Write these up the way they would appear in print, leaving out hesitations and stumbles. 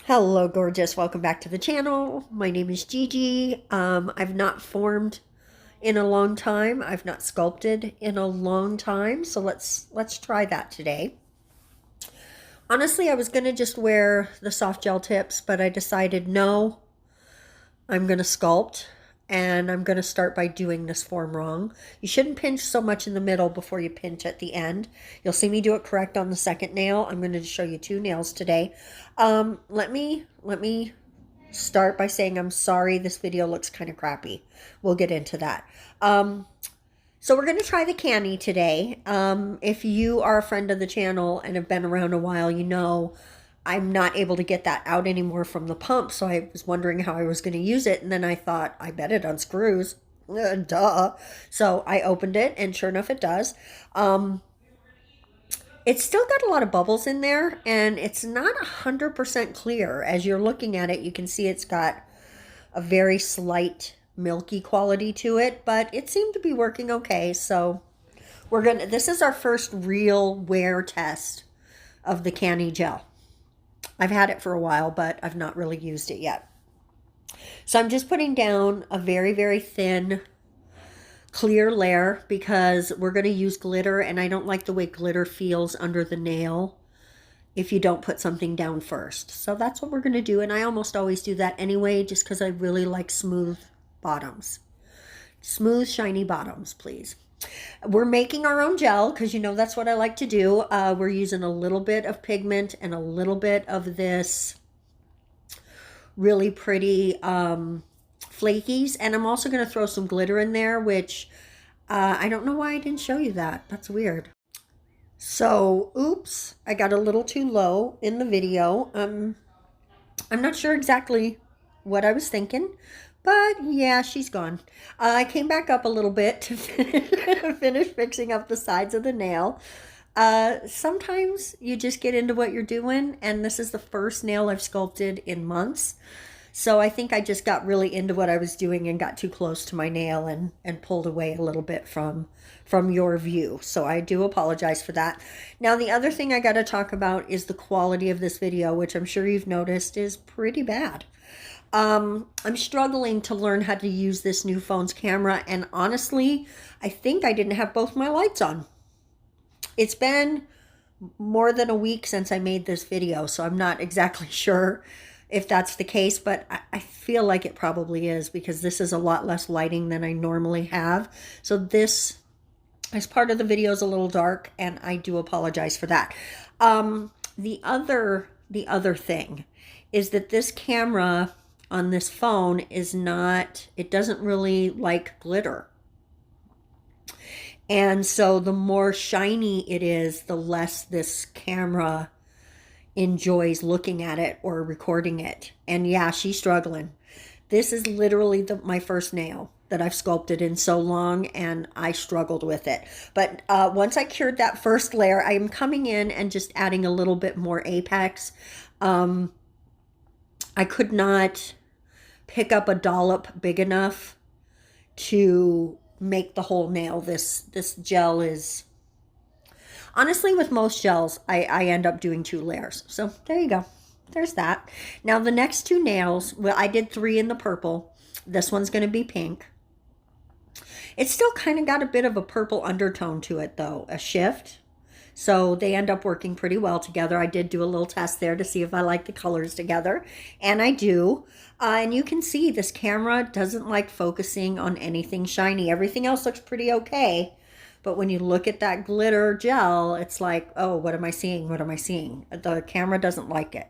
Hello gorgeous, welcome back to the channel. My name is Gigi. I've not formed in a long time. I've not sculpted in a long time, so let's try that today. Honestly, I was gonna just wear the soft gel tips, but I decided no, I'm gonna sculpt, and I'm gonna start by doing this form wrong. You shouldn't pinch so much in the middle before you pinch at the end. You'll see me do it correct on the second nail. I'm gonna show you two nails today. Let me start by saying I'm sorry this video looks kind of crappy. We'll get into that. So we're going to try the Canni today. If you are a friend of the channel and have been around a while, you know I'm not able to get that out anymore from the pump, so I was wondering how I was going to use it, and then I thought, I bet it unscrews. Duh. So I opened it, and sure enough it does. It's still got a lot of bubbles in there, and it's not 100% clear. As you're looking at it, you can see it's got a very slight milky quality to it, but it seemed to be working okay. So this is our first real wear test of the Canni gel. I've had it for a while, but I've not really used it yet. So I'm just putting down a very, very thin clear layer because we're going to use glitter, and I don't like the way glitter feels under the nail if you don't put something down first. So that's what we're going to do, and I almost always do that anyway just because I really like smooth bottoms. Smooth, shiny bottoms, please. We're making our own gel because you know that's what I like to do. We're using a little bit of pigment and a little bit of this really pretty flakies, and I'm also going to throw some glitter in there, which I don't know why I didn't show you that. That's weird. So, oops, I got a little too low in the video. I'm not sure exactly what I was thinking, but yeah, she's gone. I came back up a little bit to finish fixing up the sides of the nail. Sometimes you just get into what you're doing, and this is the first nail I've sculpted in months. So I think I just got really into what I was doing and got too close to my nail and pulled away a little bit from your view. So I do apologize for that. Now, the other thing I got to talk about is the quality of this video, which I'm sure you've noticed is pretty bad. I'm struggling to learn how to use this new phone's camera, and honestly, I think I didn't have both my lights on. It's been more than a week since I made this video, so I'm not exactly sure if that's the case, but I feel like it probably is because this is a lot less lighting than I normally have. So this, as part of the video, is a little dark, and I do apologize for that. The other thing is that this camera on this phone is not, it doesn't really like glitter. And so the more shiny it is, the less this camera enjoys looking at it or recording it. And yeah, she's struggling. This is literally my first nail that I've sculpted in so long, and I struggled with it. But once I cured that first layer, I am coming in and just adding a little bit more apex. I could not pick up a dollop big enough to make the whole nail. This gel is, honestly, with most gels, I end up doing 2 layers. So there you go. There's that. Now the next 2 nails, well, I did 3 in the purple. This one's going to be pink. It's still kind of got a bit of a purple undertone to it though, a shift. So they end up working pretty well together. I did do a little test there to see if I like the colors together, and I do. And you can see this camera doesn't like focusing on anything shiny. Everything else looks pretty okay. But when you look at that glitter gel, it's like, oh, what am I seeing? What am I seeing? The camera doesn't like it.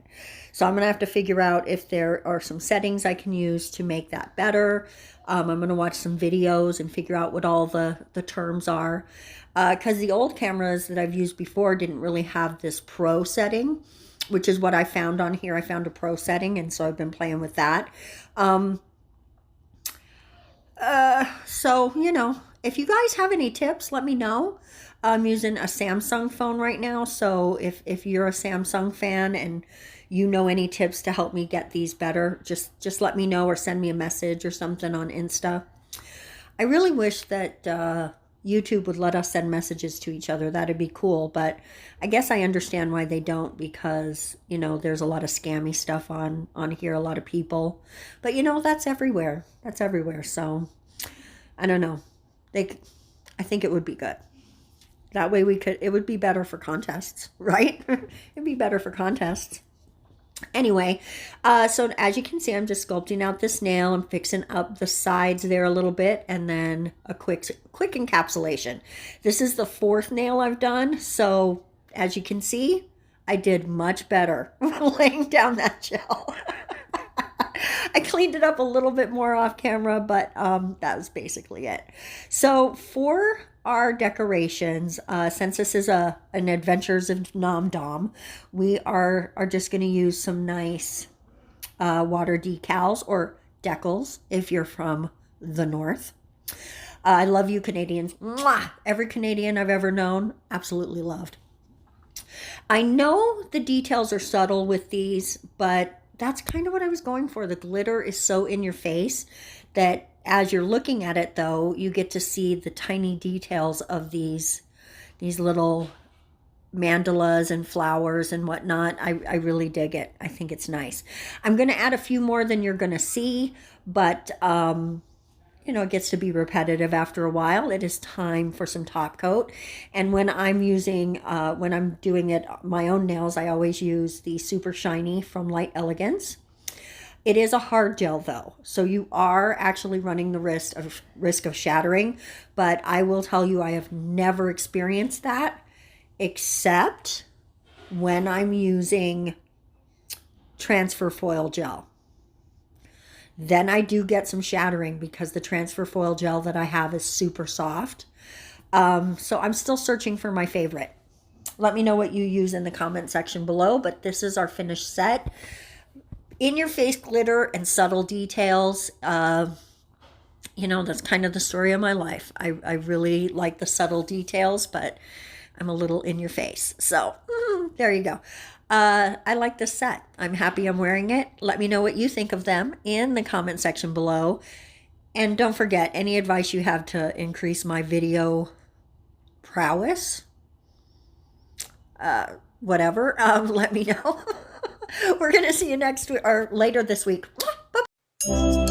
So I'm going to have to figure out if there are some settings I can use to make that better. I'm going to watch some videos and figure out what all the terms are. Because the old cameras that I've used before didn't really have this pro setting, which is what I found on here. I found a pro setting, and so I've been playing with that. So, you know, if you guys have any tips, let me know. I'm using a Samsung phone right now, so if you're a Samsung fan and you know any tips to help me get these better, just let me know or send me a message or something on Insta. I really wish that YouTube would let us send messages to each other, that'd be cool. But I guess I understand why they don't, because, you know, there's a lot of scammy stuff on here, a lot of people. But, you know, that's everywhere. That's everywhere. So, I don't know. I think it would be good. That way it would be better for contests, right? It'd be better for contests. Anyway, so as you can see, I'm just sculpting out this nail. I'm fixing up the sides there a little bit, and then a quick encapsulation. This is the 4th nail I've done. So as you can see, I did much better laying down that gel. I cleaned it up a little bit more off camera, but that was basically it. So for our decorations, since this is an Adventures of Nom Dom, we are just going to use some nice water decals, or decals if you're from the north. I love you Canadians. Mwah! Every Canadian I've ever known, absolutely loved. I know the details are subtle with these, but that's kind of what I was going for. The glitter is so in your face that as you're looking at it, though, you get to see the tiny details of these little mandalas and flowers and whatnot. I really dig it. I think it's nice. I'm going to add a few more than you're going to see, but you know, it gets to be repetitive after a while. It is time for some top coat. And when I'm doing it, my own nails, I always use the Super Shiny from Elegance. It is a hard gel though, so you are actually running the risk of shattering, but I will tell you I have never experienced that except when I'm using transfer foil gel. Then I do get some shattering because the transfer foil gel that I have is super soft. So I'm still searching for my favorite. Let me know what you use in the comment section below, but this is our finished set. In your face glitter and subtle details. You know, that's kind of the story of my life. I really like the subtle details, but I'm a little in your face. So there you go. I like this set. I'm happy I'm wearing it. Let me know what you think of them in the comment section below. And don't forget, any advice you have to increase my video prowess, whatever, let me know. We're going to see you next week or later this week. Bye.